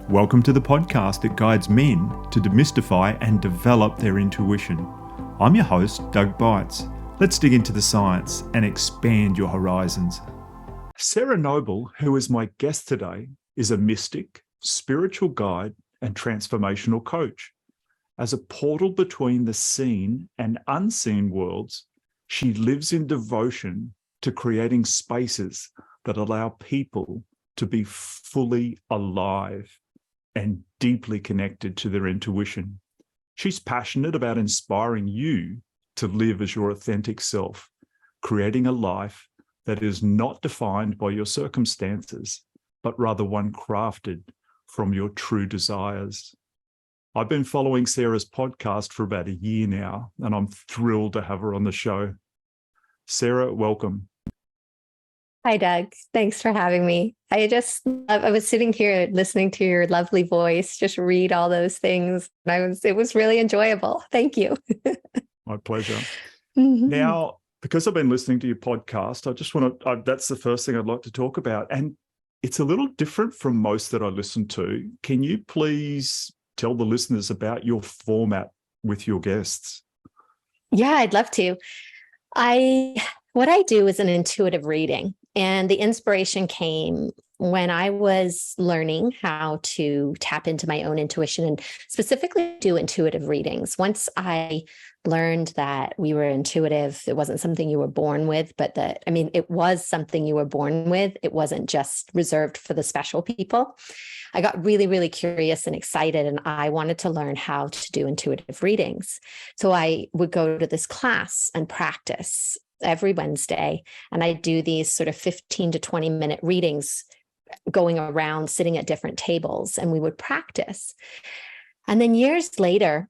Welcome to the podcast that guides men to demystify and develop their intuition. I'm your host, Doug Bites. Let's dig into the science and expand your horizons. Sarah Noble, who is my guest today, is a mystic, spiritual guide, and transformational coach. As a portal between the seen and unseen worlds, she lives in devotion to creating spaces that allow people to be fully alive and deeply connected to their intuition. She's passionate about inspiring you to live as your authentic self, creating a life that is not defined by your circumstances, but rather one crafted from your true desires. I've been following Sarah's podcast for about a year now, and I'm thrilled to have her on the show. Sarah, welcome. Hi, Doug. Thanks for having me. I was sitting here listening to your lovely voice, just read all those things. It was really enjoyable. Thank you. My pleasure. Mm-hmm. Now, because I've been listening to your podcast, I just want to, that's the first thing I'd like to talk about. And it's a little different from most that I listen to. Can you please tell the listeners about your format with your guests? Yeah, I'd love to. What I do is an intuitive reading, and the inspiration came when I was learning how to tap into my own intuition and specifically do intuitive readings. Once I learned that we were intuitive, it wasn't something you were born with, but it was something you were born with. It wasn't just reserved for the special people. I got really, really curious and excited, and I wanted to learn how to do intuitive readings. So I would go to this class and practice every Wednesday, and I do these sort of 15 to 20 minute readings going around, sitting at different tables, and we would practice. And then years later,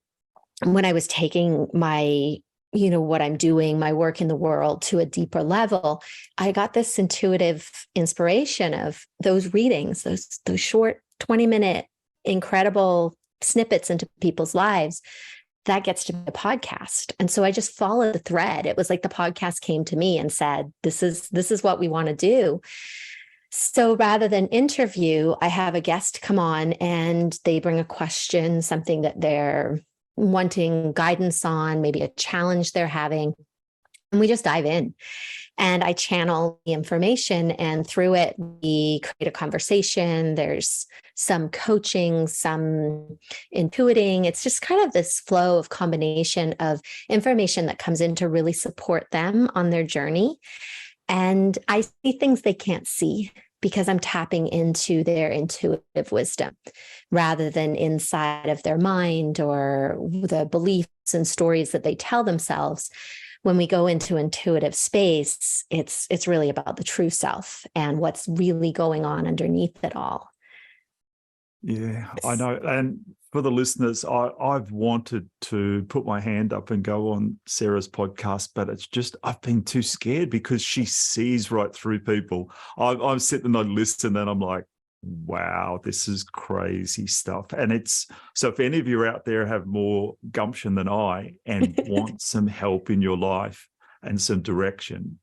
when I was taking my, what I'm doing, my work in the world to a deeper level, I got this intuitive inspiration of those readings, those short 20-minute incredible snippets into people's lives. That gets to be a podcast. And so I just followed the thread. It was like the podcast came to me and said, this is what we want to do. So rather than interview, I have a guest come on and they bring a question, something that they're wanting guidance on, maybe a challenge they're having. And we just dive in, and I channel the information, and through it, we create a conversation. There's some coaching, some intuiting. It's just kind of this flow of combination of information that comes in to really support them on their journey. And I see things they can't see because I'm tapping into their intuitive wisdom rather than inside of their mind or the beliefs and stories that they tell themselves. When we go into intuitive space, it's really about the true self and what's really going on underneath it all. Yeah, I know. And for the listeners, I've wanted to put my hand up and go on Sarah's podcast, but it's just, I've been too scared because she sees right through people. I'm sitting and I listen and I'm like, wow, this is crazy stuff. And so if any of you out there have more gumption than I and want some help in your life and some direction,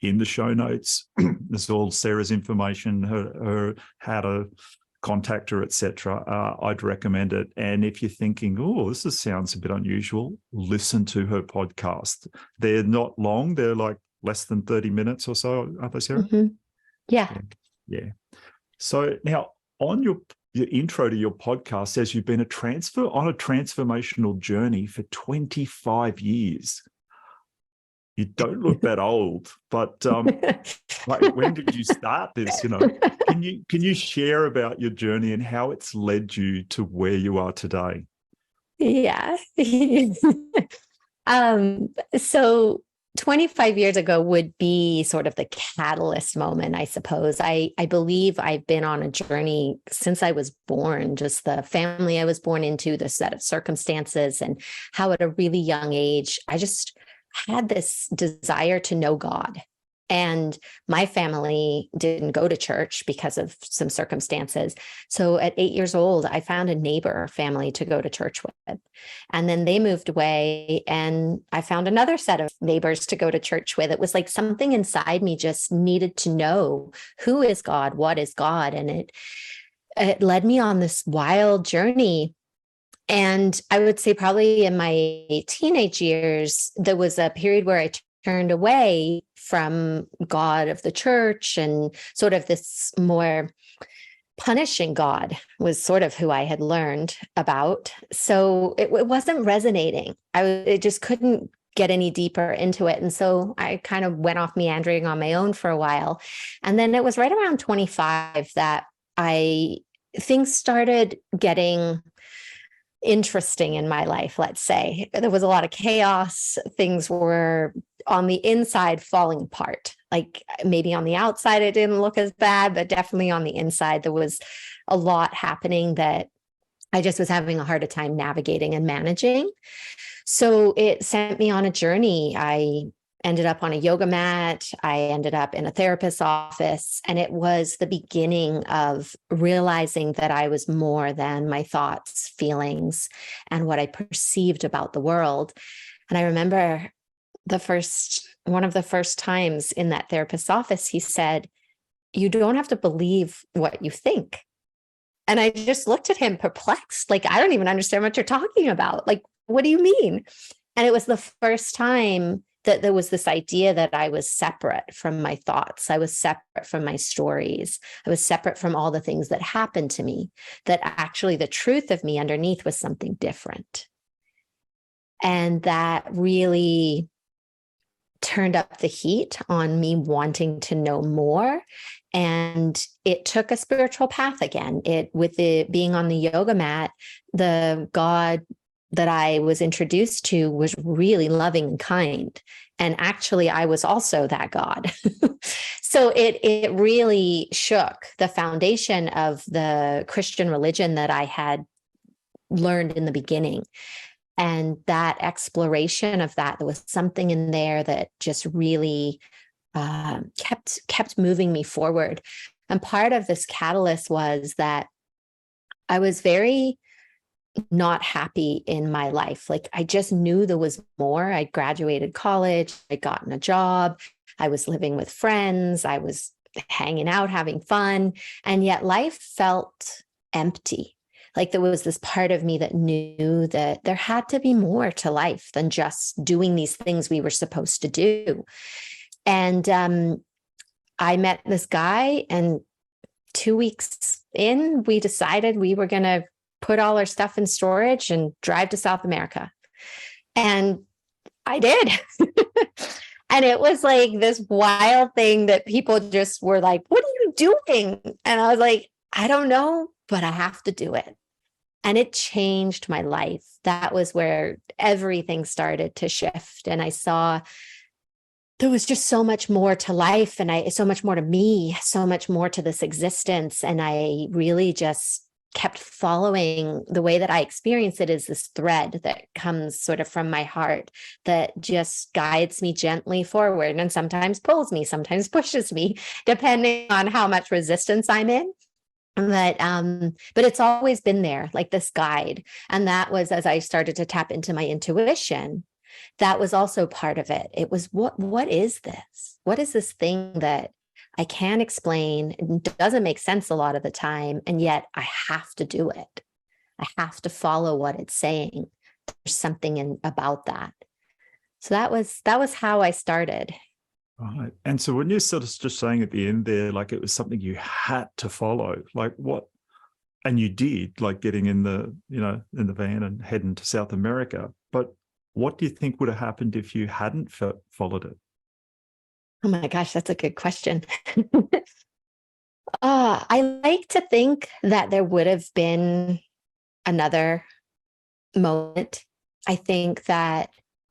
in the show notes, there's all Sarah's information, her how to contact her, etc. I'd recommend it. And if you're thinking, oh, sounds a bit unusual, listen to her podcast. They're not long. They're like less than 30 minutes or so, are they, Sarah? Mm-hmm. Yeah. So now on your intro to your podcast says you've been on a transformational journey for 25 years. You don't look that old, but when did you start this? Can you share about your journey and how it's led you to where you are today? Yeah. So 25 years ago would be sort of the catalyst moment, I suppose. I believe I've been on a journey since I was born, just the family I was born into, the set of circumstances, and how at a really young age, I just had this desire to know God. And my family didn't go to church because of some circumstances. So at 8 years old, I found a neighbor family to go to church with. And then they moved away and I found another set of neighbors to go to church with. It was like something inside me just needed to know, who is God? What is God? And it led me on this wild journey. And I would say probably in my teenage years, there was a period where I turned away from God of the church, and sort of this more punishing God was sort of who I had learned about. So it wasn't resonating. It just couldn't get any deeper into it. And so I kind of went off meandering on my own for a while. And then it was right around 25 that things started getting interesting in my life, let's say. There was a lot of chaos. Things were on the inside falling apart. Like maybe on the outside, it didn't look as bad, but definitely on the inside, there was a lot happening that I just was having a harder time navigating and managing. So it sent me on a journey. I ended up on a yoga mat. I ended up in a therapist's office, and it was the beginning of realizing that I was more than my thoughts, feelings, and what I perceived about the world. And I remember one of the first times in that therapist's office, he said, "You don't have to believe what you think." And I just looked at him perplexed, like, I don't even understand what you're talking about. Like, what do you mean? And it was the first time that there was this idea that I was separate from my thoughts. I was separate from my stories. I was separate from all the things that happened to me, that actually the truth of me underneath was something different. And that really turned up the heat on me wanting to know more. And it took a spiritual path again. With it being on the yoga mat, the God that I was introduced to was really loving and kind. And actually, I was also that God. So it really shook the foundation of the Christian religion that I had learned in the beginning. And that exploration of that, there was something in there that just really kept moving me forward. And part of this catalyst was that I was very not happy in my life. Like I just knew there was more. I graduated college, I'd gotten a job, I was living with friends, I was hanging out, having fun, and yet life felt empty. Like there was this part of me that knew that there had to be more to life than just doing these things we were supposed to do. And I met this guy, and 2 weeks in, we decided we were going to put all our stuff in storage and drive to South America. And I did. And it was like this wild thing that people just were like, "What are you doing?" And I was like, "I don't know, but I have to do it." And it changed my life. That was where everything started to shift. And I saw there was just so much more to life, and so much more to me, so much more to this existence. And I really just kept following the way that I experience it, is this thread that comes sort of from my heart that just guides me gently forward, and sometimes pulls me, sometimes pushes me, depending on how much resistance I'm in. But it's always been there, like this guide. And that was as I started to tap into my intuition. That was also part of it. It was what is this? What is this thing that I can't explain? It doesn't make sense a lot of the time, and yet I have to do it. I have to follow what it's saying. There's something about that. So that was how I started. Right. And so when you're sort of just saying at the end there, like it was something you had to follow, like what, and you did, like getting in the van and heading to South America. But what do you think would have happened if you hadn't followed it? Oh my gosh, that's a good question. I like to think that there would have been another moment. I think that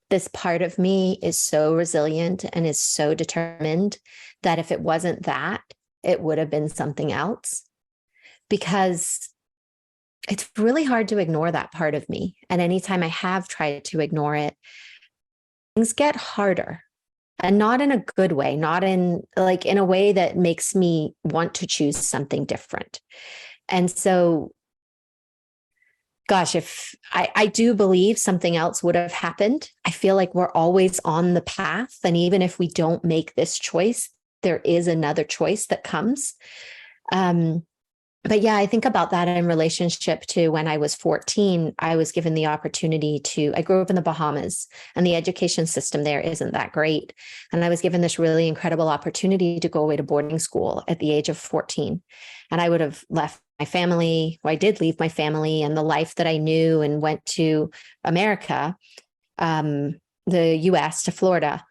this part of me is so resilient and is so determined that if it wasn't that, it would have been something else, because it's really hard to ignore that part of me. And anytime I have tried to ignore it, things get harder, and not in a good way, not in a way that makes me want to choose something different. And so, gosh, if I do believe something else would have happened. I feel like we're always on the path. And even if we don't make this choice, there is another choice that comes. but yeah, I think about that in relationship to when I was 14, I was given the opportunity I grew up in the Bahamas, and the education system there isn't that great. And I was given this really incredible opportunity to go away to boarding school at the age of 14. And I would have left my family. Well, I did leave my family and the life that I knew and went to America, the US, to Florida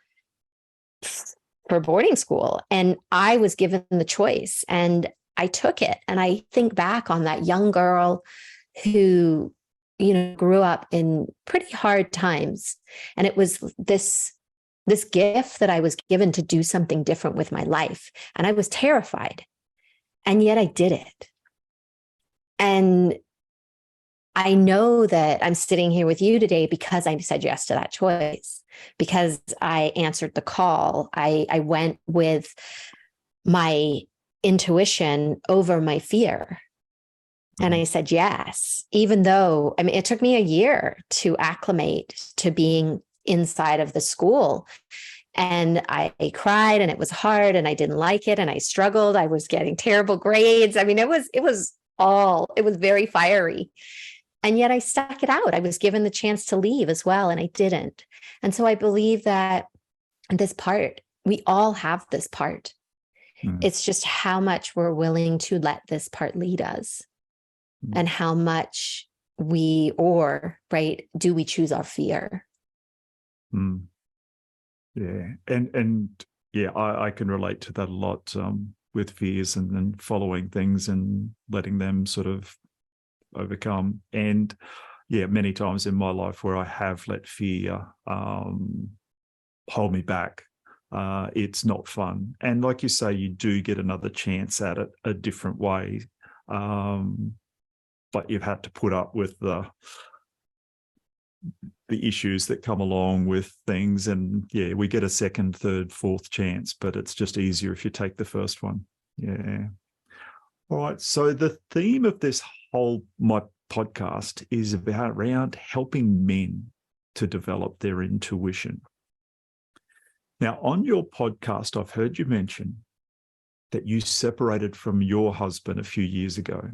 for boarding school. And I was given the choice and I took it. And I think back on that young girl who, grew up in pretty hard times. And it was this gift that I was given to do something different with my life. And I was terrified. And yet I did it. And I know that I'm sitting here with you today because I said yes to that choice, because I answered the call. I went with my intuition over my fear. And I said yes, even though, it took me a year to acclimate to being inside of the school. And I cried and it was hard and I didn't like it and I struggled. I was getting terrible grades. It was very fiery. And yet I stuck it out. I was given the chance to leave as well, and I didn't. And so I believe that this part, we all have this part. It's just how much we're willing to let this part lead us and how much do we choose our fear? Yeah. And yeah, I can relate to that a lot with fears and then following things and letting them sort of overcome. And yeah, many times in my life where I have let fear hold me back, it's not fun. And like you say, you do get another chance at it a different way. But you've had to put up with the issues that come along with things. And yeah, we get a second, third, fourth chance, but it's just easier if you take the first one. Yeah. All right. So the theme of my podcast is around helping men to develop their intuition. Now, on your podcast, I've heard you mention that you separated from your husband a few years ago.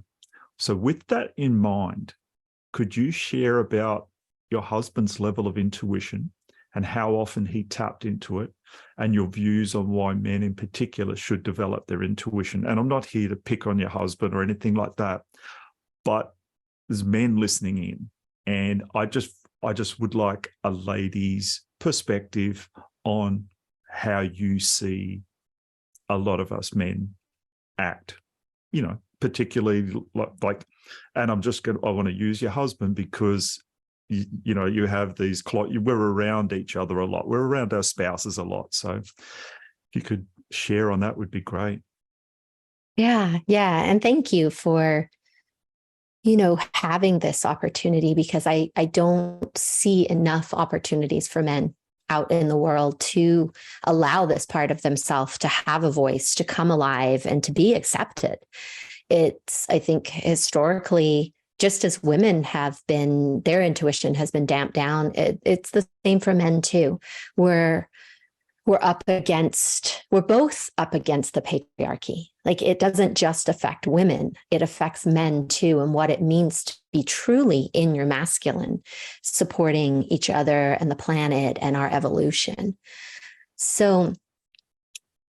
So with that in mind, could you share about your husband's level of intuition and how often he tapped into it, and your views on why men in particular should develop their intuition? And I'm not here to pick on your husband or anything like that, but there's men listening in, and I just would like a lady's perspective on how you see a lot of us men act, particularly like, and I want to use your husband because you have these, we're around each other a lot. We're around our spouses a lot. So if you could share on that would be great. Yeah. Yeah. And thank you for, having this opportunity, because I don't see enough opportunities for men out in the world to allow this part of themselves to have a voice, to come alive and to be accepted. I think historically, just as women have been, their intuition has been damped down. It's the same for men too. We're both up against the patriarchy. Like, it doesn't just affect women, it affects men too, and what it means to be truly in your masculine, supporting each other and the planet and our evolution. So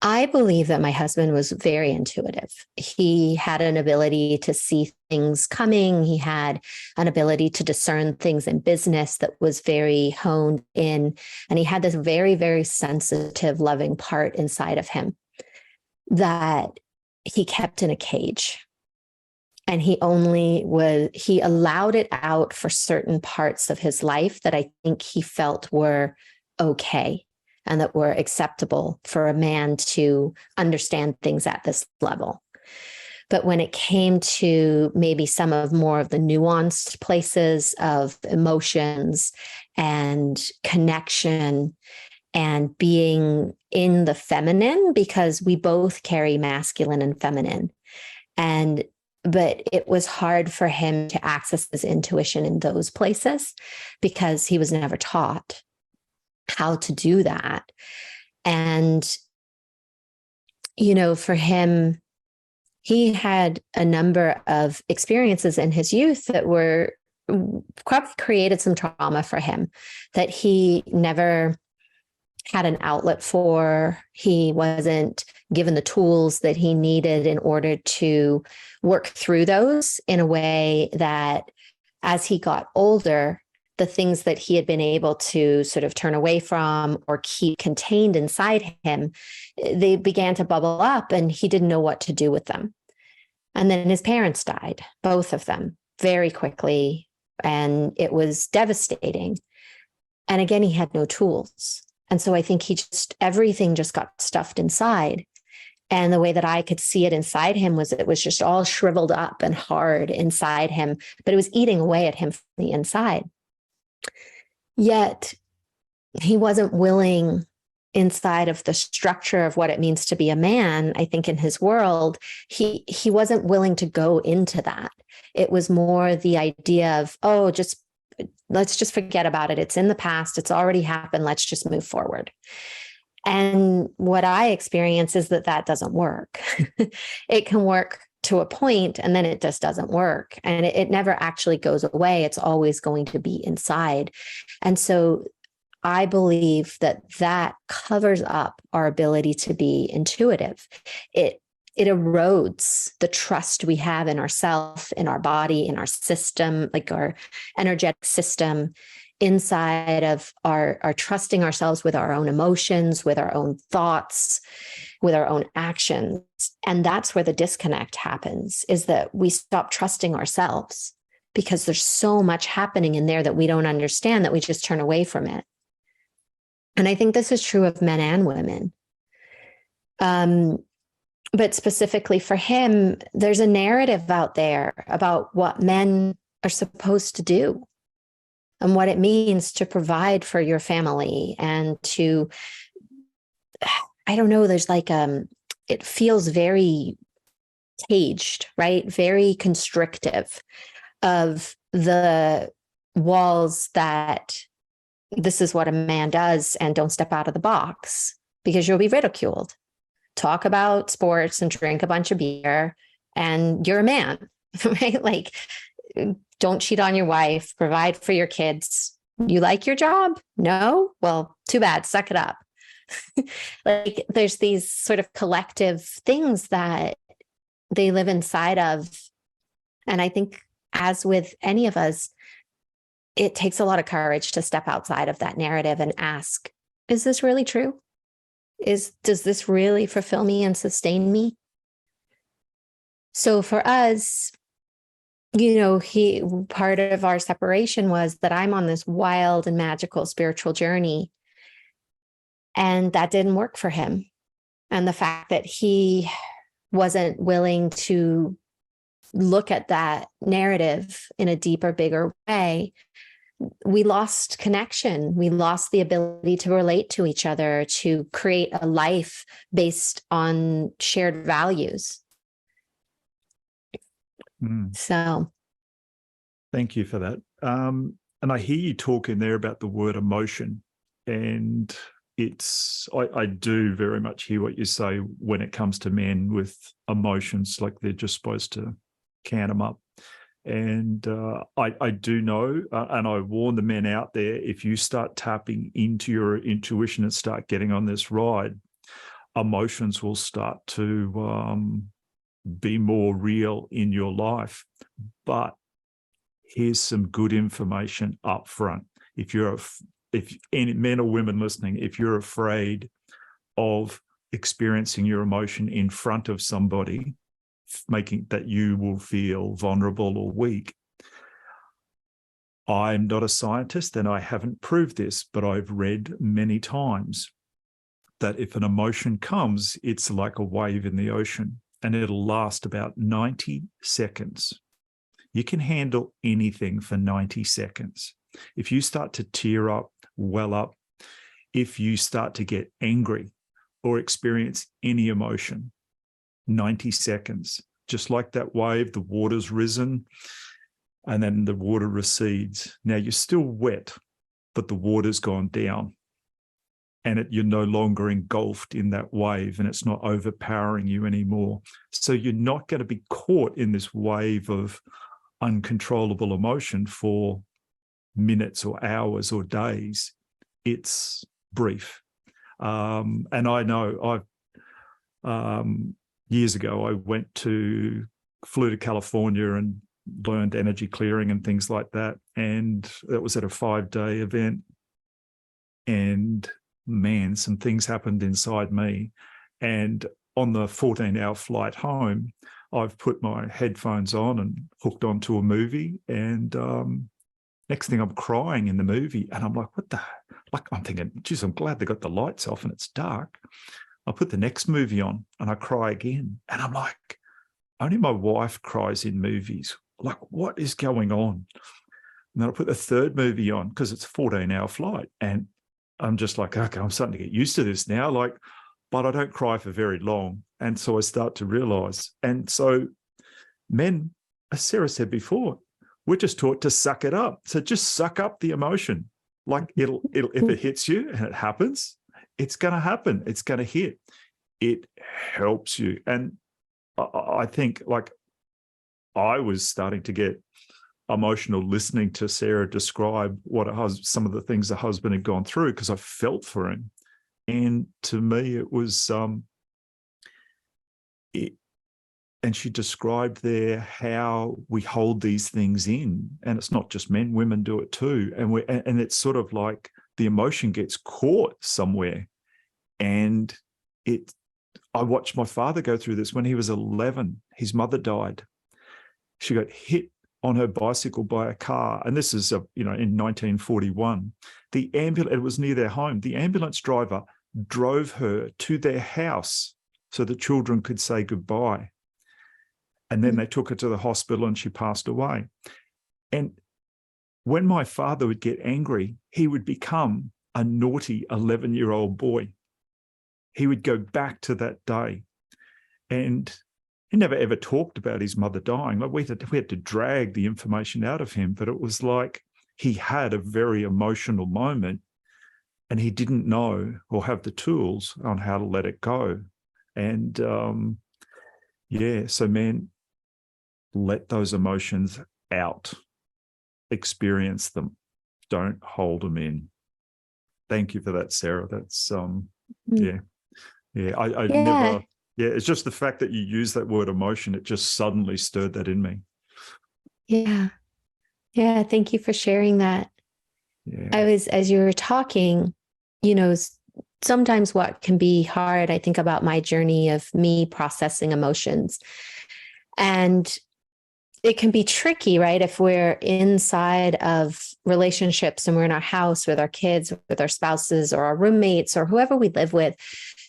I believe that my husband was very intuitive. He had an ability to see things coming. He had an ability to discern things in business that was very honed in. And he had this very, very sensitive, loving part inside of him that he kept in a cage. And he allowed it out for certain parts of his life that I think he felt were okay and that were acceptable for a man to understand things at this level. But when it came to maybe some of more of the nuanced places of emotions and connection and being in the feminine, because we both carry masculine and feminine, but it was hard for him to access his intuition in those places because he was never taught how to do that. And, for him, he had a number of experiences in his youth that were probably created some trauma for him that he never had an outlet for. He wasn't given the tools that he needed in order to work through those in a way that, as he got older, the things that he had been able to sort of turn away from or keep contained inside him, they began to bubble up and he didn't know what to do with them. And then his parents died, both of them, very quickly. And it was devastating. And again, he had no tools. And so I think everything just got stuffed inside. And the way that I could see it inside him was it was just all shriveled up and hard inside him, but it was eating away at him from the inside. Yet he wasn't willing, inside of the structure of what it means to be a man, I think in his world, he wasn't willing to go into that. It was more the idea of, let's just forget about it. It's in the past. It's already happened. Let's just move forward. And what I experience is that doesn't work. It can work to a point, and then it just doesn't work. And it never actually goes away. It's always going to be inside. And so I believe that covers up our ability to be intuitive. It erodes the trust we have in ourselves, in our body, in our system, like our energetic system, inside of our trusting ourselves with our own emotions, with our own thoughts, with our own actions. And that's where the disconnect happens, is that we stop trusting ourselves because there's so much happening in there that we don't understand, that we just turn away from it. And I think this is true of men and women. But specifically for him, there's a narrative out there about what men are supposed to do and what it means to provide for your family and to, I don't know, there's like, it feels very caged, right? Very constrictive of the walls that this is what a man does and don't step out of the box because you'll be ridiculed. Talk about sports and drink a bunch of beer and you're a man, right? Like, don't cheat on your wife, provide for your kids. You like your job? No? Well, too bad. Suck it up. Like, there's these sort of collective things that they live inside of. And I think, as with any of us, it takes a lot of courage to step outside of that narrative and ask, is this really true? Does this really fulfill me and sustain me? So for us, part of our separation was that I'm on this wild and magical spiritual journey, and that didn't work for him. And the fact that he wasn't willing to look at that narrative in a deeper, bigger way, we lost connection. We lost the ability to relate to each other, to create a life based on shared values. So. Thank you for that. And I hear you talking there about the word emotion, and I do very much hear what you say when it comes to men with emotions, like they're just supposed to can them up. And I do know, and I warn the men out there, if you start tapping into your intuition and start getting on this ride, emotions will start to be more real in your life. But here's some good information up front. If any men or women listening, if you're afraid of experiencing your emotion in front of somebody, making that you will feel vulnerable or weak. I'm not a scientist and I haven't proved this, but I've read many times that if an emotion comes, it's like a wave in the ocean and it'll last about 90 seconds. You can handle anything for 90 seconds. If you start to tear up, well up, if you start to get angry or experience any emotion, 90 seconds, just like that wave, the water's risen and then the water recedes. Now you're still wet, but the water's gone down. and you're no longer engulfed in that wave, and it's not overpowering you anymore. So you're not going to be caught in this wave of uncontrollable emotion for minutes or hours or days. It's brief. And I know years ago, I flew to California and learned energy clearing and things like that. And that was at a 5-day event. And man, some things happened inside me. And on the 14-hour flight home, I've put my headphones on and hooked onto a movie. And next thing, I'm crying in the movie. And I'm like, what the? Like, I'm thinking, geez, I'm glad they got the lights off and it's dark. I put the next movie on and I cry again. And I'm like, only my wife cries in movies. Like, what is going on? And then I put the third movie on because it's a 14-hour flight. And I'm just like, okay, I'm starting to get used to this now. Like, but I don't cry for very long. And so I start to realize. And so men, as Sarah said before, we're just taught to suck it up. So just suck up the emotion. Like it'll if it hits you and it happens, it's going to happen. It's going to hit. It helps you. And I think, like, I was starting to get emotional listening to Sarah describe some of the things the husband had gone through, because I felt for him. And to me, it was, and she described there how we hold these things in, and it's not just men, women do it too. And it's sort of like the emotion gets caught somewhere. And I watched my father go through this when he was 11. His mother died. She got hit on her bicycle by a car. And this is, in 1941. It was near their home. The ambulance driver drove her to their house so the children could say goodbye. And then they took her to the hospital and she passed away. And when my father would get angry, he would become a naughty 11-year-old boy. He would go back to that day. And he never ever talked about his mother dying. Like we had to drag the information out of him, but it was like he had a very emotional moment and he didn't know or have the tools on how to let it go. And so man, let those emotions out, experience them, don't hold them in. Thank you for that, Sarah. That's I never. Yeah, it's just the fact that you use that word emotion, it just suddenly stirred that in me. Yeah. Thank you for sharing that. Yeah. As you were talking, sometimes what can be hard, I think about my journey of me processing emotions. And it can be tricky, right? If we're inside of relationships and we're in our house with our kids, with our spouses or our roommates or whoever we live with,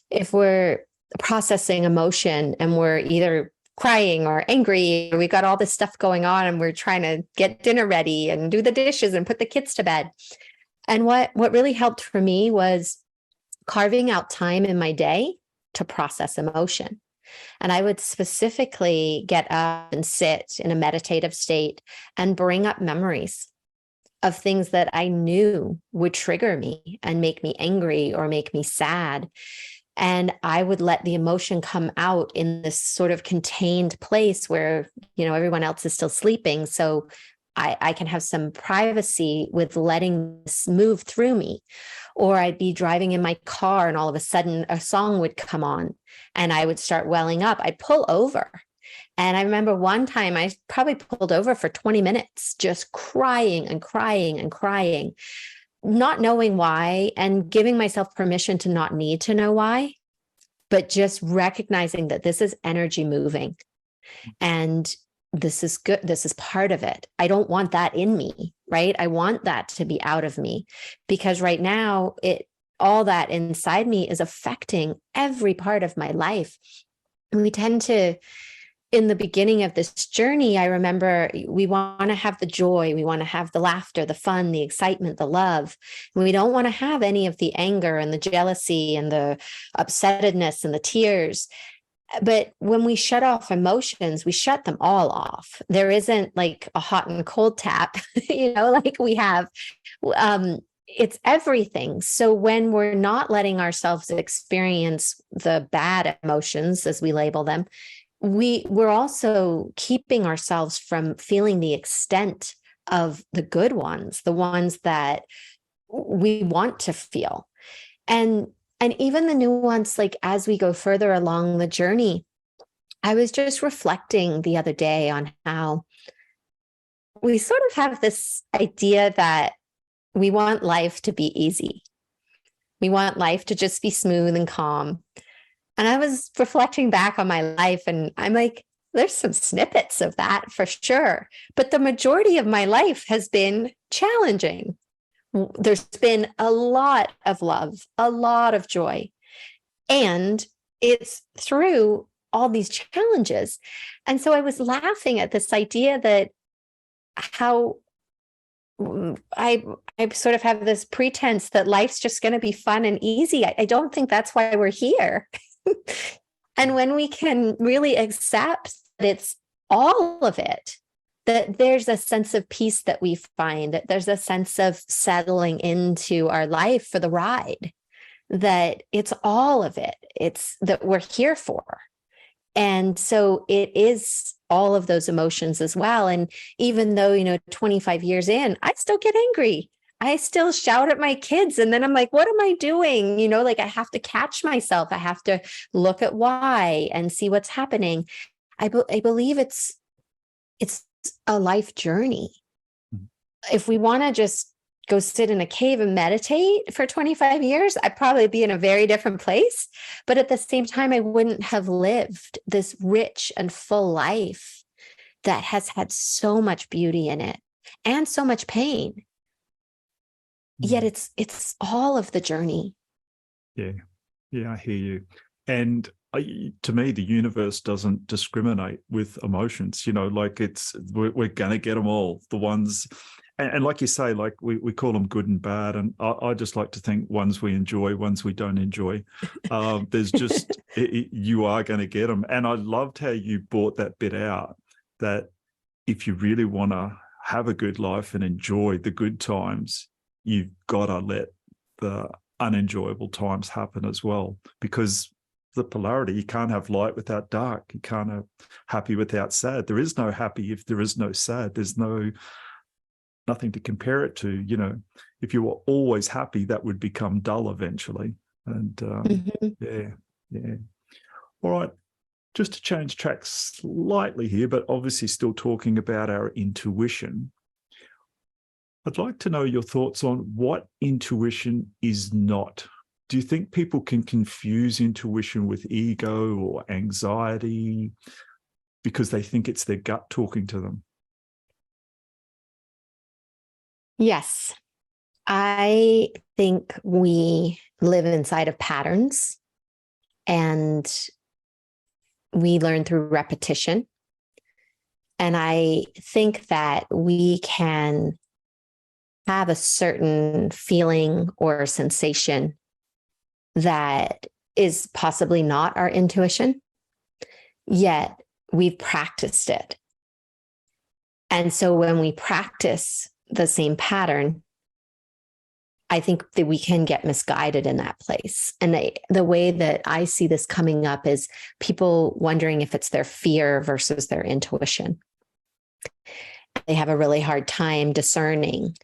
if we're processing emotion and we're either crying or angry, or we've got all this stuff going on and we're trying to get dinner ready and do the dishes and put the kids to bed. And what really helped for me was carving out time in my day to process emotion. And I would specifically get up and sit in a meditative state and bring up memories of things that I knew would trigger me and make me angry or make me sad. And I would let the emotion come out in this sort of contained place where, everyone else is still sleeping. So I can have some privacy with letting this move through me. Or I'd be driving in my car and all of a sudden a song would come on and I would start welling up. I'd pull over. And I remember one time I probably pulled over for 20 minutes, just crying and crying and crying, not knowing why, and giving myself permission to not need to know why, but just recognizing that this is energy moving and this is good. This is part of it. I don't want that in me, right? I want that to be out of me, because right now all that inside me is affecting every part of my life. And we tend to, in the beginning of this journey, I remember we want to have the joy, we want to have the laughter, the fun, the excitement, the love. And we don't want to have any of the anger and the jealousy and the upsettedness and the tears. But when we shut off emotions, we shut them all off. There isn't like a hot and cold tap, like we have. it's everything. So when we're not letting ourselves experience the bad emotions, as we label them, we're also keeping ourselves from feeling the extent of the good ones, the ones that we want to feel. And even the nuance, like as we go further along the journey, I was just reflecting the other day on how we sort of have this idea that we want life to be easy. We want life to just be smooth and calm. And I was reflecting back on my life, and I'm like, there's some snippets of that for sure. But the majority of my life has been challenging. There's been a lot of love, a lot of joy. And it's through all these challenges. And so I was laughing at this idea that how I sort of have this pretense that life's just going to be fun and easy. I don't think that's why we're here. And when we can really accept that it's all of it, that there's a sense of peace that we find, that there's a sense of settling into our life for the ride, that it's all of it. It's that we're here for. And so it is all of those emotions as well. And even though, 25 years in, I still get angry. I still shout at my kids. And then I'm like, what am I doing? Like I have to catch myself. I have to look at why and see what's happening. I believe it's a life journey. If we want to just go sit in a cave and meditate for 25 years, I'd probably be in a very different place. But at the same time, I wouldn't have lived this rich and full life that has had so much beauty in it and so much pain. Yet it's all of the journey. Yeah, I hear you. And to me, the universe doesn't discriminate with emotions. Like we're going to get them all. The ones, and like you say, like we call them good and bad. And I just like to think ones we enjoy, ones we don't enjoy. There's just you are going to get them. And I loved how you brought that bit out, that if you really want to have a good life and enjoy the good times, you've got to let the unenjoyable times happen as well, because the polarity, you can't have light without dark. You can't have happy without sad. There is no happy if there is no sad. There's nothing to compare it to. If you were always happy, that would become dull eventually. And yeah. All right, just to change tracks slightly here, but obviously still talking about our intuition. I'd like to know your thoughts on what intuition is not. Do you think people can confuse intuition with ego or anxiety because they think it's their gut talking to them? Yes. I think we live inside of patterns, and we learn through repetition. And I think that we can have a certain feeling or sensation that is possibly not our intuition, yet we've practiced it. And so when we practice the same pattern, I think that we can get misguided in that place. And the way that I see this coming up is people wondering if it's their fear versus their intuition. They have a really hard time discerning.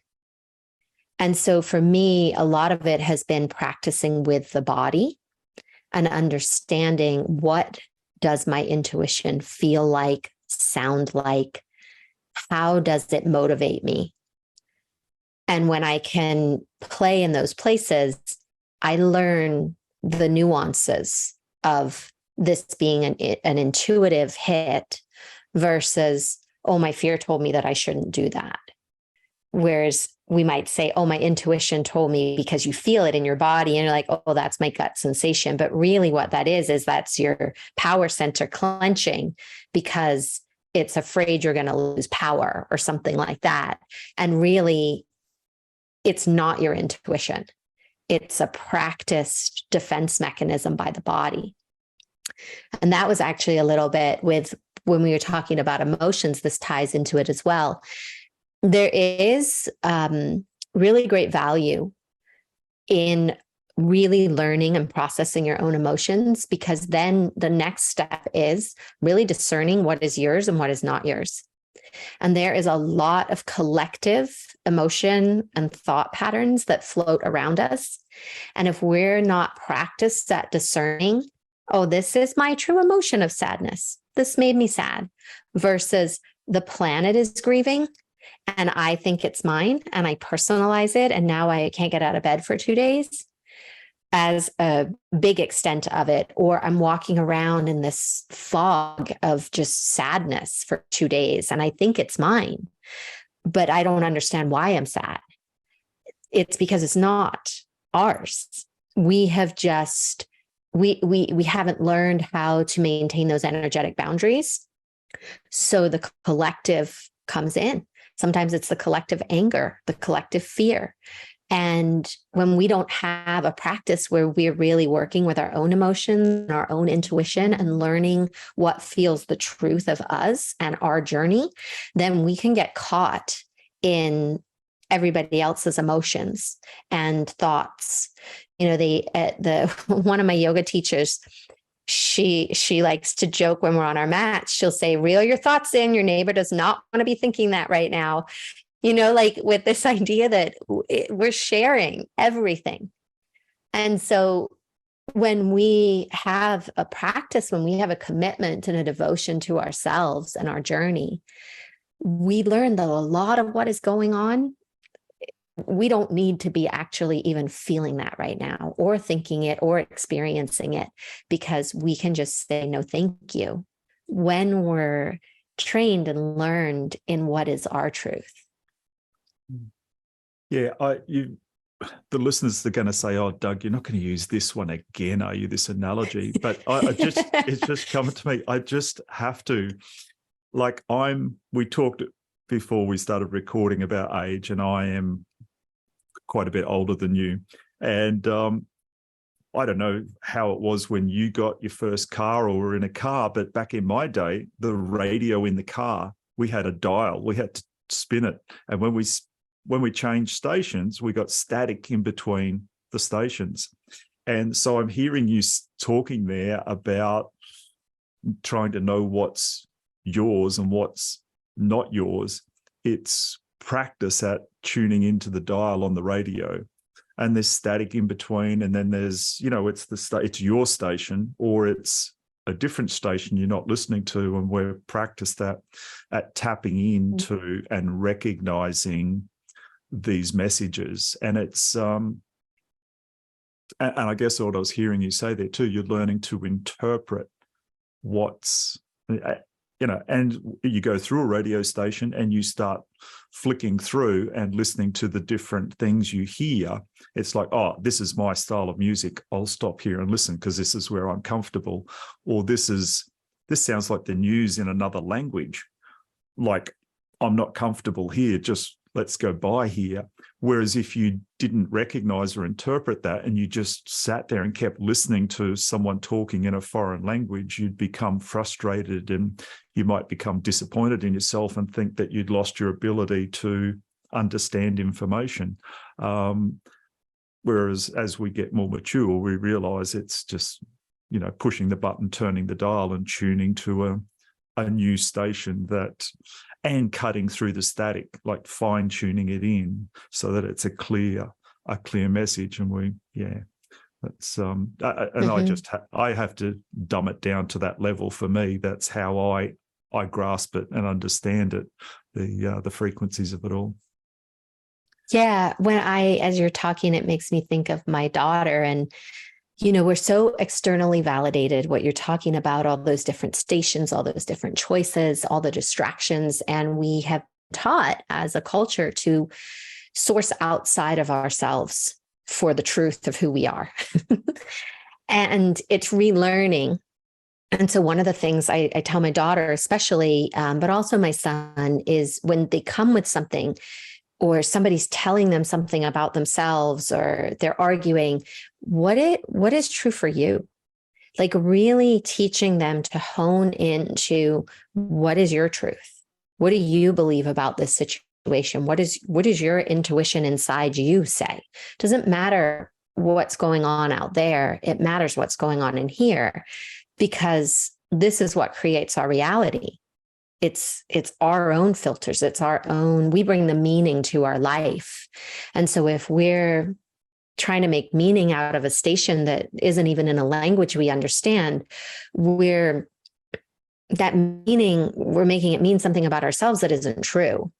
And so for me, a lot of it has been practicing with the body and understanding, what does my intuition feel like, sound like? How does it motivate me? And when I can play in those places, I learn the nuances of this being an intuitive hit versus, oh, my fear told me that I shouldn't do that. Whereas we might say, oh, my intuition told me, because you feel it in your body and you're like, oh, that's my gut sensation. But really what that is that's your power center clenching because it's afraid you're going to lose power or something like that. And really, it's not your intuition. It's a practiced defense mechanism by the body. And that was actually a little bit with when we were talking about emotions, this ties into it as well. There is really great value in really learning and processing your own emotions, because then the next step is really discerning what is yours and what is not yours. And there is a lot of collective emotion and thought patterns that float around us. And if we're not practiced at discerning, oh, this is my true emotion of sadness, this made me sad, versus the planet is grieving and I think it's mine and I personalize it. And now I can't get out of bed for 2 days as a big extent of it, or I'm walking around in this fog of just sadness for 2 days and I think it's mine, but I don't understand why I'm sad. It's because it's not ours. We have just, we haven't learned how to maintain those energetic boundaries. So the collective comes in. Sometimes it's the collective anger, the collective fear. And when we don't have a practice where we're really working with our own emotions and our own intuition and learning what feels the truth of us and our journey, then we can get caught in everybody else's emotions and thoughts. You know, one of my yoga teachers, she likes to joke when we're on our mats. She'll say, reel your thoughts in. Your neighbor does not want to be thinking that right now. You know, like with this idea that we're sharing everything. And so when we have a practice, when we have a commitment and a devotion to ourselves and our journey, we learn that a lot of what is going on, we don't need to be actually even feeling that right now or thinking it or experiencing it, because we can just say, no, thank you, when we're trained and learned in what is our truth. Yeah, the listeners are going to say, "Oh, Doug, you're not going to use this one again, are you? This analogy?" But it's just coming to me. I just have to, like, we talked before we started recording about age, and I am quite a bit older than you. And I don't know how it was when you got your first car or were in a car, but back in my day, the radio in the car, we had a dial, we had to spin it, and when we changed stations, we got static in between the stations. And so I'm hearing you talking there about trying to know what's yours and what's not yours. It's practice at tuning into the dial on the radio, and there's static in between. And then there's, you know, it's your station or it's a different station you're not listening to. And we're practiced at tapping into and recognizing these messages. And it's and I guess what I was hearing you say there too, you're learning to interpret what's, you know, and you go through a radio station and you start flicking through and listening to the different things you hear. It's like, oh, this is my style of music, I'll stop here and listen because this is where I'm comfortable. Or this sounds like the news in another language, like I'm not comfortable here, just let's go by here. Whereas if you didn't recognize or interpret that and you just sat there and kept listening to someone talking in a foreign language, you'd become frustrated and you might become disappointed in yourself and think that you'd lost your ability to understand information. Whereas as we get more mature, we realize it's just, you know, pushing the button, turning the dial and tuning to a new station and cutting through the static, like fine tuning it in so that it's a clear message. And that's I have to dumb it down to that level. For me, that's how I grasp it and understand it, the frequencies of it all. Yeah, as you're talking, it makes me think of my daughter. And you know, we're so externally validated, what you're talking about, all those different stations, all those different choices, all the distractions. And we have taught as a culture to source outside of ourselves for the truth of who we are. And it's relearning. And so one of the things I tell my daughter, especially, but also my son, is when they come with something, or somebody's telling them something about themselves, or they're arguing, what is true for you? Like really teaching them to hone into what is your truth? What do you believe about this situation? What is your intuition inside you say? Doesn't matter what's going on out there. It matters what's going on in here, because this is what creates our reality. It's our own filters. It's our own, we bring the meaning to our life. And so if we're trying to make meaning out of a station that isn't even in a language we understand, we're making it mean something about ourselves that isn't true.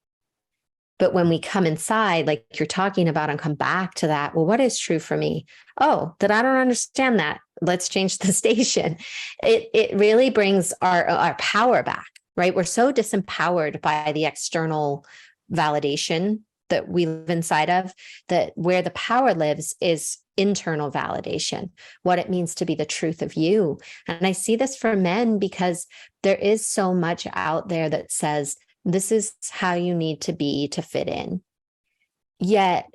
But when we come inside, like you're talking about, and come back to that, well, what is true for me? Oh, that I don't understand that. Let's change the station. It really brings our power back, right? We're so disempowered by the external validation that we live inside of, that where the power lives is internal validation, what it means to be the truth of you. And I see this for men because there is so much out there that says, this is how you need to be to fit in. Yet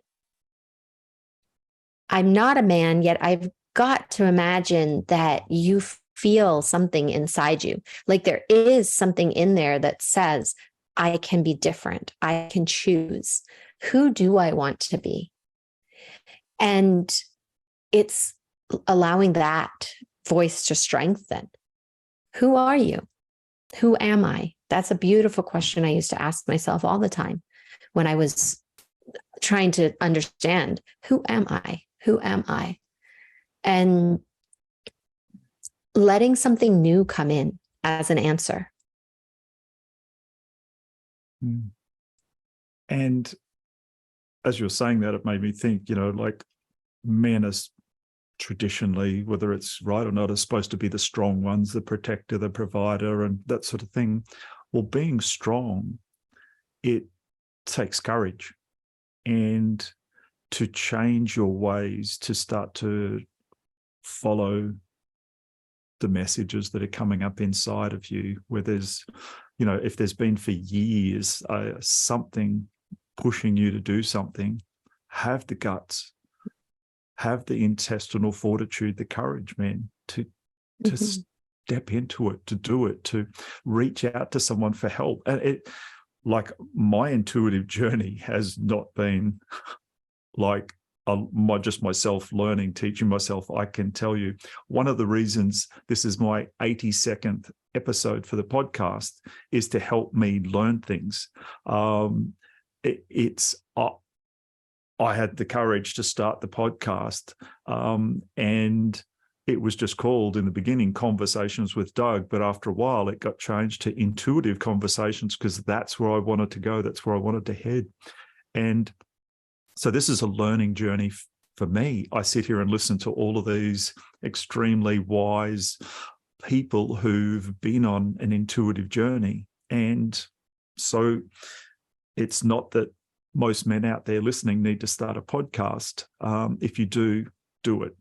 I'm not a man, yet I've got to imagine that you feel something inside you. Like there is something in there that says, I can be different. I can choose. Who do I want to be? And it's allowing that voice to strengthen. Who are you? Who am I? That's a beautiful question I used to ask myself all the time when I was trying to understand, who am I? Who am I? And letting something new come in as an answer. And as you were saying that, it made me think, like men are traditionally, whether it's right or not, are supposed to be the strong ones, the protector, the provider, and that sort of thing. Well, being strong, it takes courage, and to change your ways, to start to follow the messages that are coming up inside of you, where there's, if there's been for years something pushing you to do something, have the guts, have the intestinal fortitude, the courage, man, to step into it, to do it, to reach out to someone for help. And like my intuitive journey has not been like just myself learning, teaching myself. I can tell you, one of the reasons this is my 82nd episode for the podcast is to help me learn things. I had the courage to start the podcast, and it was just called in the beginning Conversations with Doug, but after a while it got changed to Intuitive Conversations, because that's where I wanted to go. That's where I wanted to head. And so this is a learning journey for me. I sit here and listen to all of these extremely wise people who've been on an intuitive journey. And so it's not that most men out there listening need to start a podcast. If you do, do it.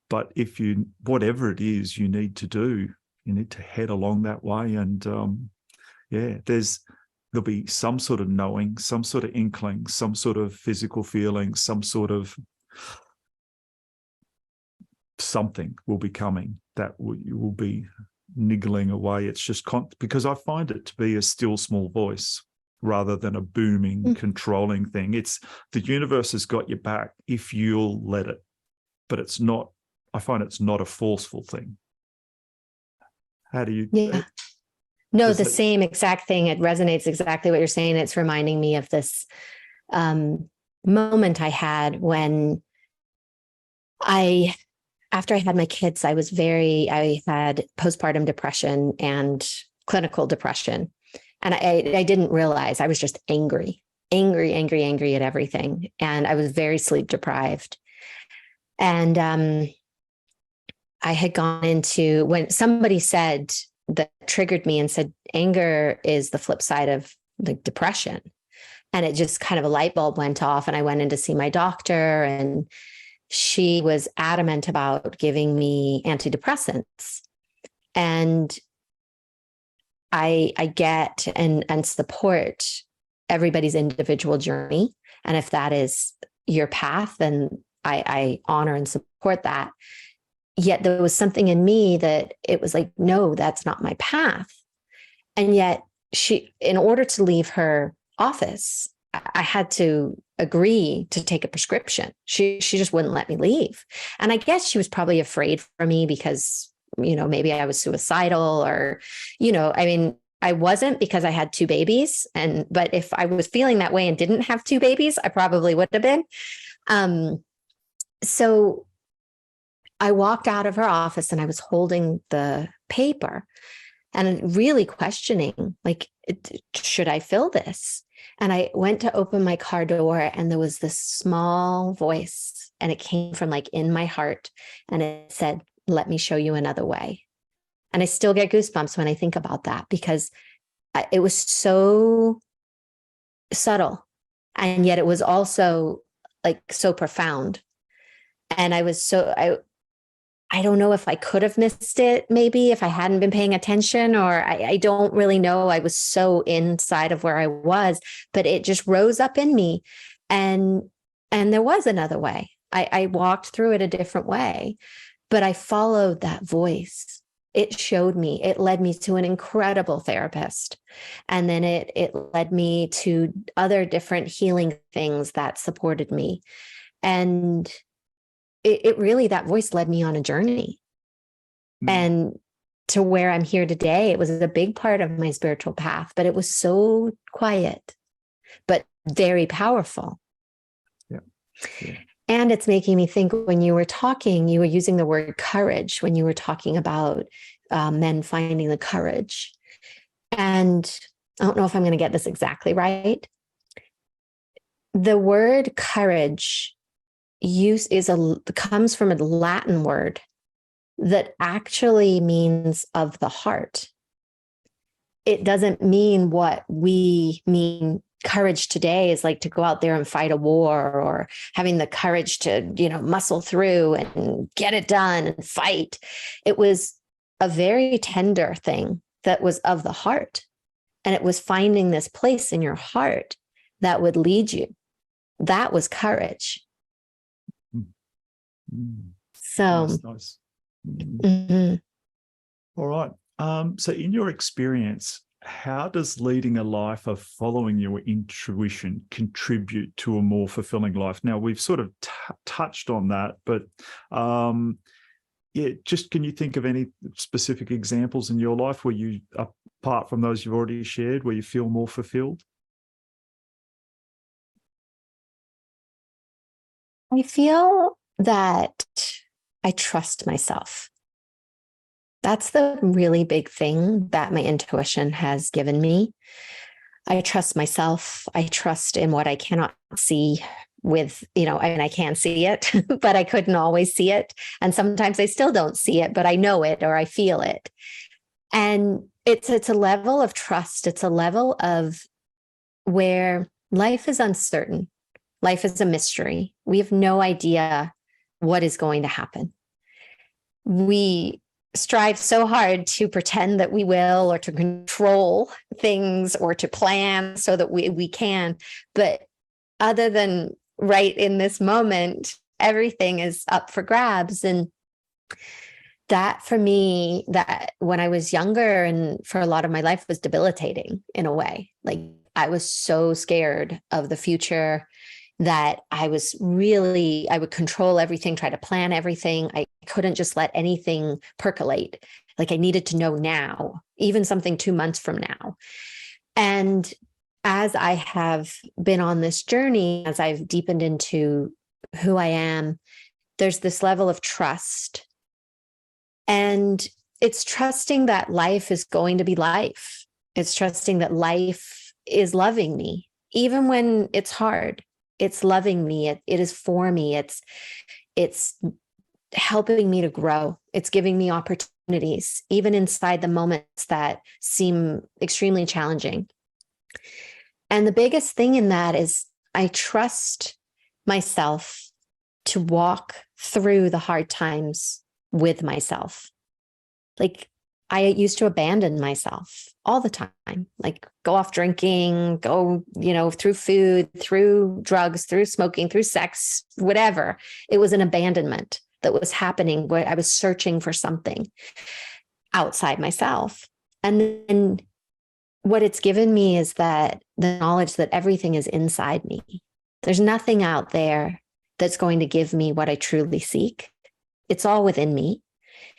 But if you, whatever it is you need to do, you need to head along that way. And there'll be some sort of knowing, some sort of inkling, some sort of physical feeling, some sort of something will be coming that you will be niggling away. It's just because I find it to be a still small voice rather than a booming, controlling thing. It's the universe has got your back if you'll let it, but it's not. I find it's not a forceful thing. How do you? Yeah. No, the same exact thing. It resonates exactly what you're saying. It's reminding me of this moment I had when after I had my kids, I had postpartum depression and clinical depression. And I didn't realize I was just angry at everything. And I was very sleep deprived. And I had gone into, when somebody said, that triggered me and said, anger is the flip side of the depression. And it just kind of a light bulb went off, and I went in to see my doctor, and she was adamant about giving me antidepressants. And I get and support everybody's individual journey. And if that is your path, then I honor and support that. Yet there was something in me that it was like, no, that's not my path. And yet she, in order to leave her office, I had to agree to take a prescription. She just wouldn't let me leave. And I guess she was probably afraid for me because, maybe I was suicidal or, I mean, I wasn't because I had two babies. But if I was feeling that way and didn't have two babies, I probably would have been. So I walked out of her office and I was holding the paper and really questioning, like, should I fill this? And I went to open my car door and there was this small voice and it came from like in my heart and it said, let me show you another way. And I still get goosebumps when I think about that because it was so subtle. And yet it was also like so profound. And I don't know if I could have missed it, maybe if I hadn't been paying attention, or I don't really know. I was so inside of where I was, but it just rose up in me. And there was another way. I walked through it a different way, but I followed that voice. It showed me, it led me to an incredible therapist. And then it led me to other different healing things that supported me. And it really, that voice led me on a journey. And to where I'm here today, it was a big part of my spiritual path, but it was so quiet, but very powerful. Yeah. And it's making me think, when you were talking, you were using the word courage when you were talking about men finding the courage. And I don't know if I'm going to get this exactly right. The word courage comes from a Latin word that actually means of the heart. It doesn't mean what we mean courage today is like to go out there and fight a war or having the courage to, muscle through and get it done and fight. It was a very tender thing that was of the heart. And it was finding this place in your heart that would lead you. That was courage. So nice. Mm-hmm. All right. So in your experience, how does leading a life of following your intuition contribute to a more fulfilling life? Now, we've sort of touched on that, but just can you think of any specific examples in your life where you, apart from those you've already shared, where you feel more fulfilled? I feel that I trust myself. That's the really big thing that my intuition has given me. I trust myself. I trust in what I cannot see with, I can see it, but I couldn't always see it. And sometimes I still don't see it, but I know it or I feel it. And it's a level of trust. It's a level of where life is uncertain. Life is a mystery. We have no idea what is going to happen. We strive so hard to pretend that we will, or to control things, or to plan so that we can. But other than right in this moment, everything is up for grabs. And that, for me, that when I was younger and for a lot of my life, was debilitating in a way. Like, I was so scared of the future that I would control everything, try to plan everything. I couldn't just let anything percolate. Like, I needed to know now, even something 2 months from now. And as I have been on this journey, as I've deepened into who I am, there's this level of trust. And it's trusting that life is going to be life. It's trusting that life is loving me, even when it's hard. It's loving me. It is for me. It's helping me to grow. It's giving me opportunities, even inside the moments that seem extremely challenging. And the biggest thing in that is I trust myself to walk through the hard times with myself. Like, I used to abandon myself all the time, like go off drinking, go, through food, through drugs, through smoking, through sex, whatever. It was an abandonment that was happening where I was searching for something outside myself. And then what it's given me is that the knowledge that everything is inside me. There's nothing out there that's going to give me what I truly seek. It's all within me.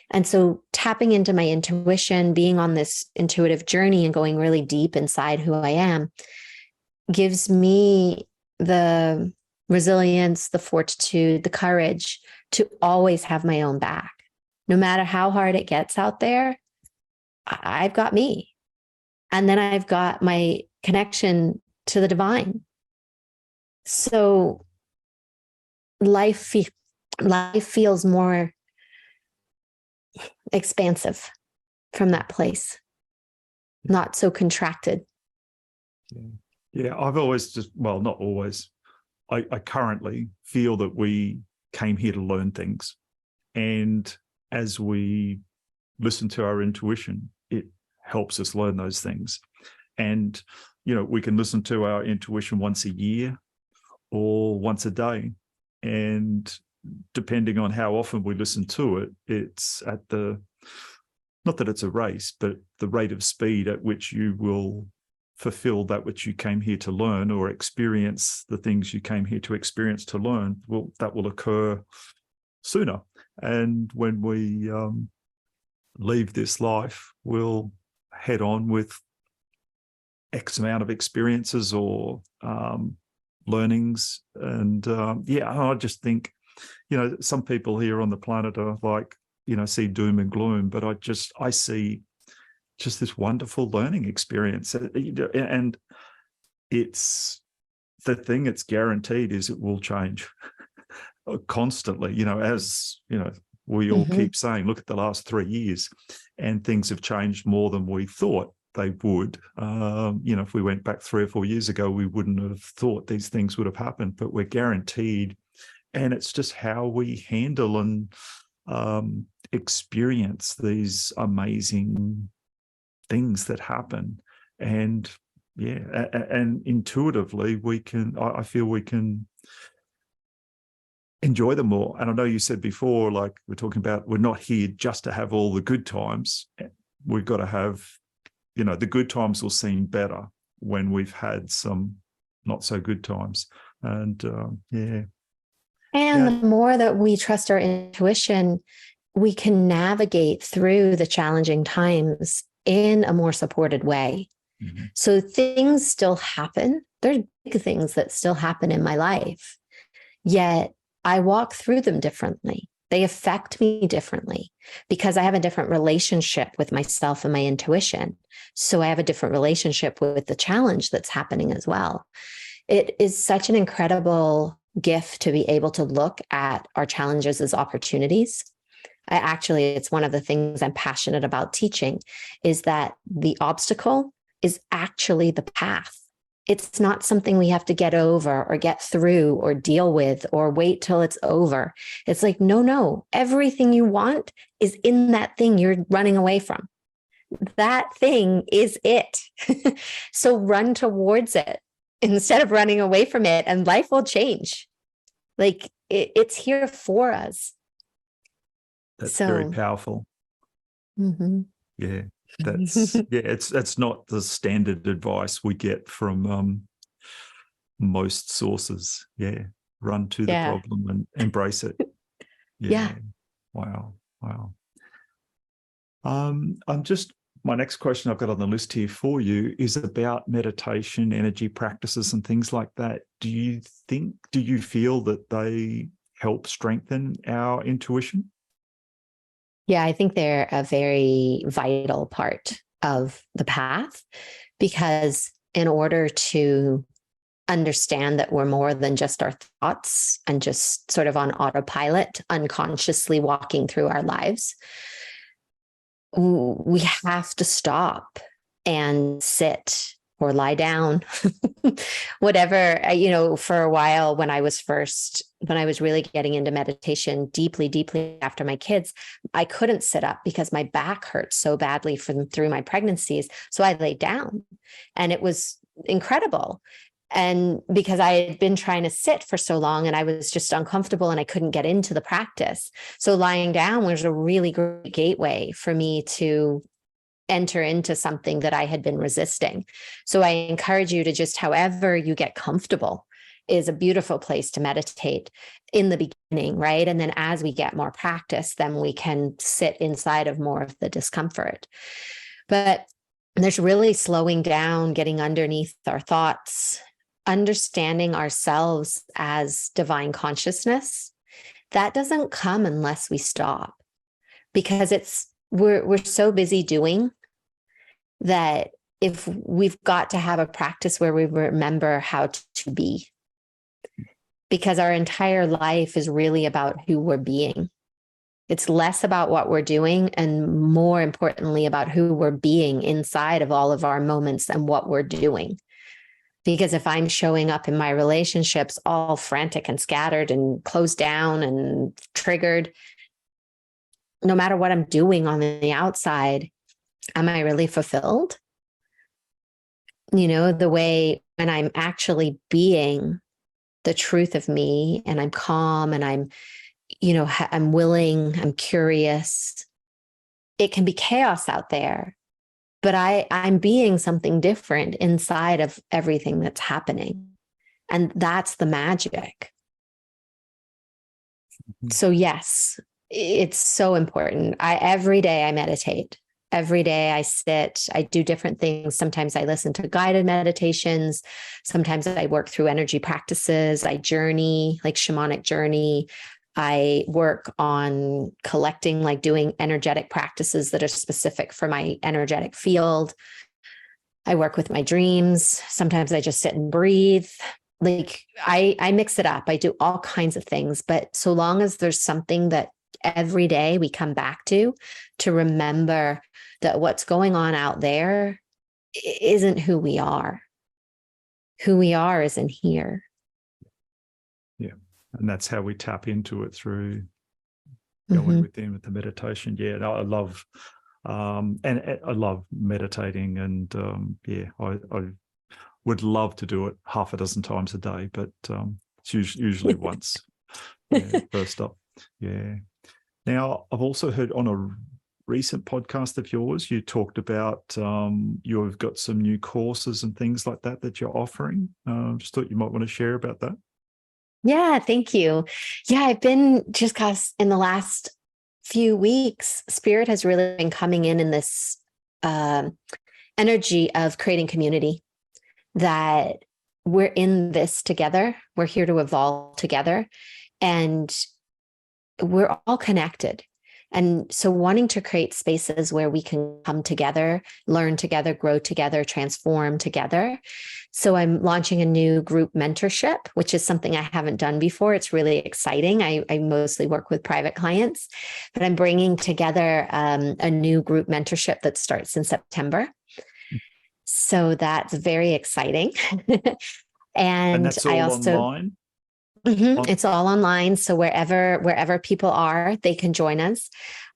And so tapping into my intuition, being on this intuitive journey and going really deep inside who I am gives me the resilience, the fortitude, the courage to always have my own back. No matter how hard it gets out there, I've got me. And then I've got my connection to the divine. So life feels more expansive from that place, not so contracted. Yeah, I've always not always. I currently feel that we came here to learn things. And as we listen to our intuition, it helps us learn those things. And, we can listen to our intuition once a year or once a day. And depending on how often we listen to it, it's at not that it's a race, but the rate of speed at which you will fulfill that which you came here to learn, or experience the things you came here to experience to learn, that will occur sooner. And when we leave this life, we'll head on with X amount of experiences or learnings. And I just think, some people here on the planet are like, see doom and gloom, but I see just this wonderful learning experience. And it's the thing that's guaranteed is it will change constantly, as, we all keep saying, look at the last 3 years and things have changed more than we thought they would. If we went back 3 or 4 years ago, we wouldn't have thought these things would have happened, but we're guaranteed. And it's just how we handle and experience these amazing things that happen. And and intuitively I feel we can enjoy them more. And I know you said before, like we're talking about, we're not here just to have all the good times. We've got to have, the good times will seem better when we've had some not so good times. And And the more that we trust our intuition, we can navigate through the challenging times in a more supported way. Mm-hmm. So things still happen. There are big things that still happen in my life, yet I walk through them differently. They affect me differently because I have a different relationship with myself and my intuition. So I have a different relationship with the challenge that's happening as well. It is such an incredible gift to be able to look at our challenges as opportunities. It's one of the things I'm passionate about teaching, is that the obstacle is actually the path. It's not something we have to get over or get through or deal with or wait till it's over. It's like, no, everything you want is in that thing you're running away from. That thing is it. So run towards it instead of running away from it, and life will change. Like it's here for us. That's very powerful. Mm-hmm. Yeah. It's not the standard advice we get from most sources. Yeah. Run to the problem and embrace it. Yeah. Wow. My next question I've got on the list here for you is about meditation, energy practices and things like that. Do you feel that they help strengthen our intuition? Yeah, I think they're a very vital part of the path, because in order to understand that we're more than just our thoughts and just sort of on autopilot, unconsciously walking through our lives, we have to stop and sit or lie down, whatever. For a while when I was really getting into meditation deeply after my kids, I couldn't sit up because my back hurt so badly through my pregnancies. So I laid down, and it was incredible. And because I had been trying to sit for so long and I was just uncomfortable and I couldn't get into the practice. So lying down was a really great gateway for me to enter into something that I had been resisting. So I encourage you to just, however you get comfortable, is a beautiful place to meditate in the beginning, right? And then as we get more practice, then we can sit inside of more of the discomfort. But there's really slowing down, getting underneath our thoughts, understanding ourselves as divine consciousness. That doesn't come unless we stop, because we're so busy doing that. If we've got to have a practice where we remember how to be, because our entire life is really about who we're being. It's less about what we're doing and more importantly about who we're being inside of all of our moments and what we're doing. Because if I'm showing up in my relationships all frantic and scattered and closed down and triggered, no matter what I'm doing on the outside, am I really fulfilled? You know, the way when I'm actually being the truth of me and I'm calm and I'm, I'm willing, I'm curious. It can be chaos out there, but I'm being something different inside of everything that's happening. And that's the magic. Mm-hmm. So yes, it's so important. Every day I meditate. Every day I sit, I do different things. Sometimes I listen to guided meditations. Sometimes I work through energy practices. I journey, like shamanic journey. I work on collecting, like doing energetic practices that are specific for my energetic field. I work with my dreams. Sometimes I just sit and breathe. Like I mix it up. I do all kinds of things, but so long as there's something that every day we come back to remember that what's going on out there isn't who we are. Who we are is in here. Yeah. And that's how we tap into it, through going within with the meditation. Yeah. And I love, and I love meditating, and I would love to do it half a dozen times a day, but it's usually once. First up. Yeah. Now, I've also heard on a recent podcast of yours, you talked about you've got some new courses and things like that you're offering. Just thought you might want to share about that. Yeah, thank you. Yeah, I've been just because in the last few weeks, Spirit has really been coming in this energy of creating community, that we're in this together. We're here to evolve together, and we're all connected. And so wanting to create spaces where we can come together, learn together, grow together, transform together. So I'm launching a new group mentorship, which is something I haven't done before. It's really exciting. I mostly work with private clients, but I'm bringing together a new group mentorship that starts in September. So that's very exciting. and that's all I also online? It's all online. So wherever people are, they can join us.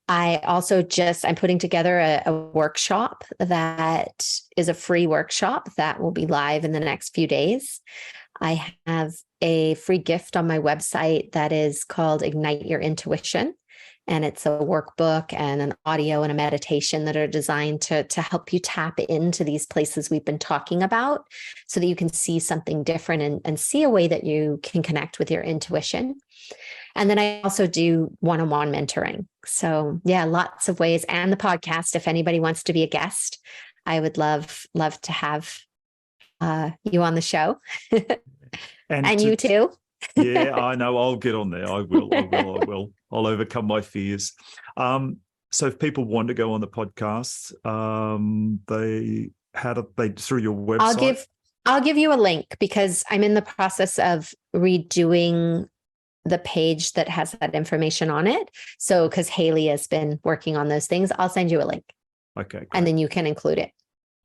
I also I'm putting together a workshop that is a free workshop that will be live in the next few days. I have a free gift on my website that is called Ignite Your Intuition. And it's a workbook and an audio and a meditation that are designed to help you tap into these places we've been talking about, so that you can see something different and see a way that you can connect with your intuition. And then I also do one-on-one mentoring. So yeah, lots of ways. And the podcast, if anybody wants to be a guest, I would love to have you on the show. and you too. Yeah, I know. I'll get on there. I will. I'll overcome my fears. So if people want to go on the podcast, they through your website? I'll give you a link, because I'm in the process of redoing the page that has that information on it. So because Haley has been working on those things, I'll send you a link. Okay, great. And then you can include it.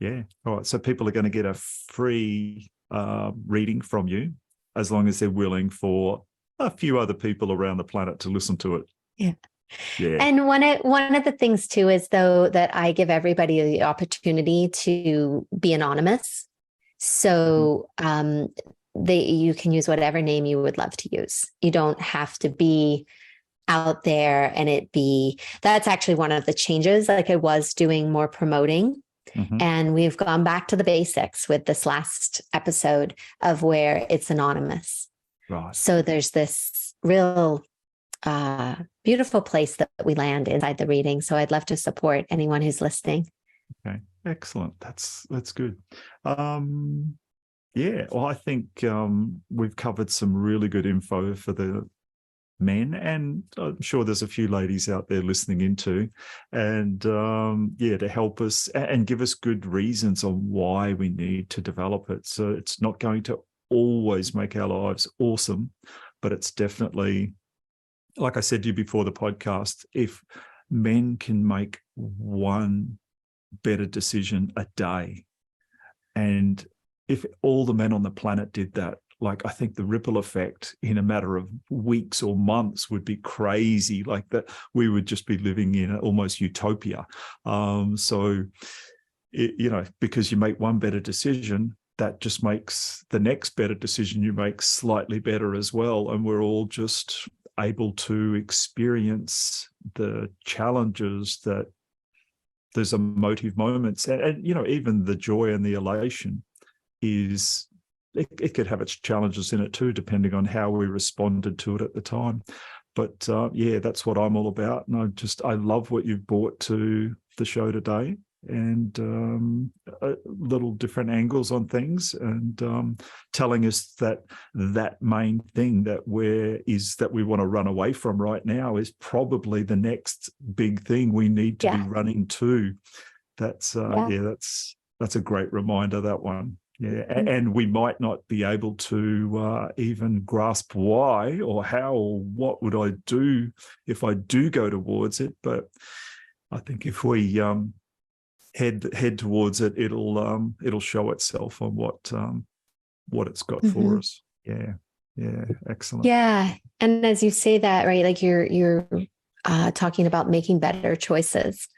Yeah. All right. So people are going to get a free reading from you, as long as they're willing for a few other people around the planet to listen to it. Yeah. Yeah. And one of the things too is, though, that I give everybody the opportunity to be anonymous. So you can use whatever name you would love to use. You don't have to be out there and that's actually one of the changes. Like I was doing more promoting, and we've gone back to the basics with this last episode of where it's anonymous. Right. So there's this real beautiful place that we land inside the reading. So I'd love to support anyone who's listening. Okay, excellent. That's good. Yeah, well, I think we've covered some really good info for the men, and I'm sure there's a few ladies out there listening in too, and to help us and give us good reasons on why we need to develop it. So it's not going to always make our lives awesome, but it's definitely, like I said to you before the podcast, if men can make one better decision a day, and if all the men on the planet did that, like, I think the ripple effect in a matter of weeks or months would be crazy. Like that, we would just be living in almost utopia. Because you make one better decision, that just makes the next better decision you make slightly better as well. And we're all just able to experience the challenges that there's emotive moments, and even the joy and the elation is, it could have its challenges in it too, depending on how we responded to it at the time. But that's what I'm all about. And I love what you've brought to the show today, and little different angles on things, and telling us that main thing that we want to run away from right now is probably the next big thing we need to be running to. That's that's a great reminder, that one. Yeah, and we might not be able to even grasp why or how or what would I do if I do go towards it. But I think if we head towards it, it'll show itself on what it's got for us. Yeah, excellent. Yeah, and as you say that, right, like you're talking about making better choices,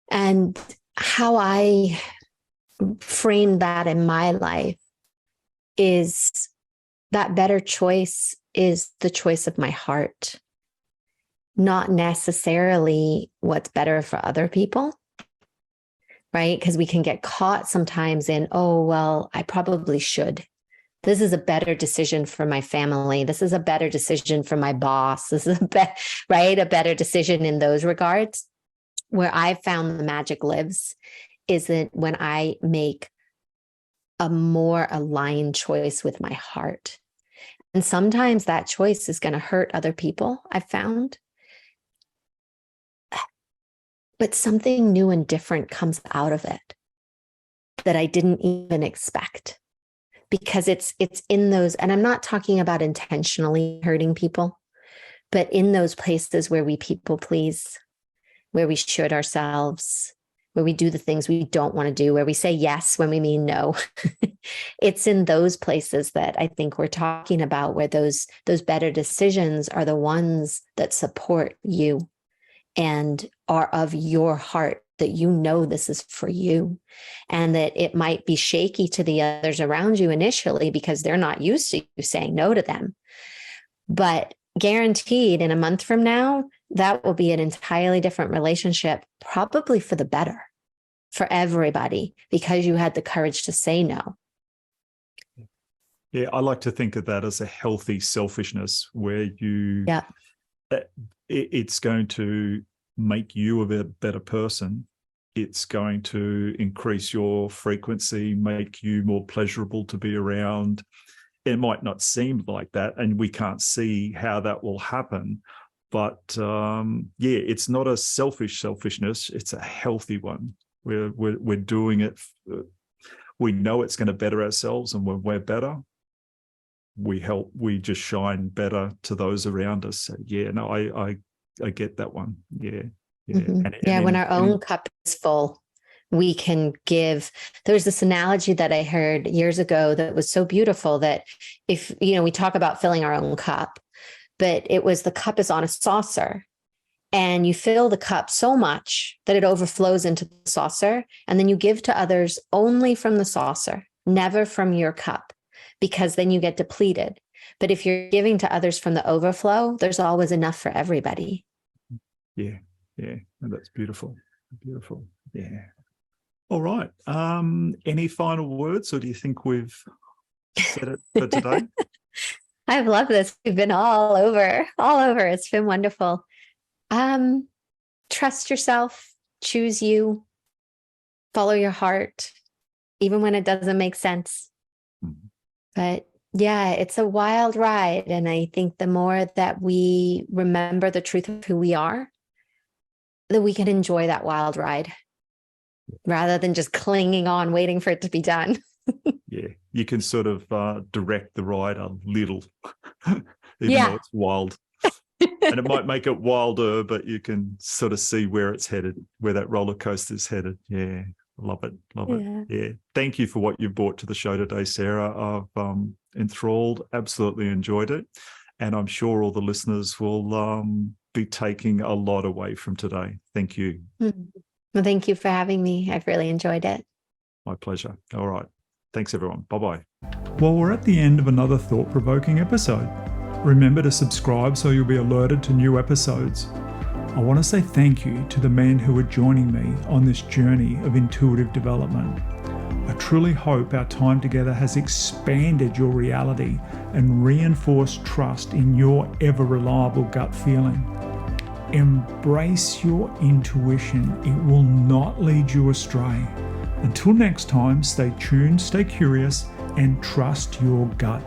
and how I frame that in my life is that better choice is the choice of my heart, not necessarily what's better for other people, right? Because we can get caught sometimes in, oh, well, I probably should. This is a better decision for my family. This is a better decision for my boss. This is a better decision in those regards. Where I found the magic lives is that when I make a more aligned choice with my heart. And sometimes that choice is going to hurt other people, I've found. But something new and different comes out of it that I didn't even expect. Because it's in those, and I'm not talking about intentionally hurting people, but in those places where we people please, where we should ourselves, where we do the things we don't want to do, where we say yes when we mean no. It's in those places that I think we're talking about, where those better decisions are the ones that support you and are of your heart, that this is for you, and that it might be shaky to the others around you initially because they're not used to you saying no to them. But guaranteed in a month from now, that will be an entirely different relationship, probably for the better for everybody, because you had the courage to say no. Yeah, I like to think of that as a healthy selfishness, where it's going to make you a better person. It's going to increase your frequency, make you more pleasurable to be around. It might not seem like that, and we can't see how that will happen. But it's not a selfishness. It's a healthy one. We're doing it. We know it's going to better ourselves, and when we're better, we just shine better to those around us. So, I get that one. Yeah. Mm-hmm. When our own cup is full, we can give. There's this analogy that I heard years ago that was so beautiful, that if, we talk about filling our own cup, but it was, the cup is on a saucer, and you fill the cup so much that it overflows into the saucer. And then you give to others only from the saucer, never from your cup, because then you get depleted. But if you're giving to others from the overflow, there's always enough for everybody. Yeah. And that's beautiful. Beautiful. Yeah. All right. Any final words, or do you think we've said it for today? I've loved this. We've been all over. It's been wonderful. Trust yourself, choose you, follow your heart, even when it doesn't make sense. Mm-hmm. But yeah, it's a wild ride. And I think the more that we remember the truth of who we are, that we can enjoy that wild ride rather than just clinging on, waiting for it to be done. Yeah, you can sort of direct the ride a little, even though it's wild. And it might make it wilder, but you can sort of see where it's headed, where that roller coaster is headed. Yeah, love it. Yeah. Thank you for what you brought to the show today, Sarah. I've enthralled, absolutely enjoyed it. And I'm sure all the listeners will be taking a lot away from today. Thank you. Well, thank you for having me. I've really enjoyed it. My pleasure. All right. Thanks, everyone. Bye-bye. Well, we're at the end of another thought-provoking episode. Remember to subscribe so you'll be alerted to new episodes. I want to say thank you to the men who are joining me on this journey of intuitive development. I truly hope our time together has expanded your reality and reinforced trust in your ever-reliable gut feeling. Embrace your intuition. It will not lead you astray. Until next time, stay tuned, stay curious, and trust your gut.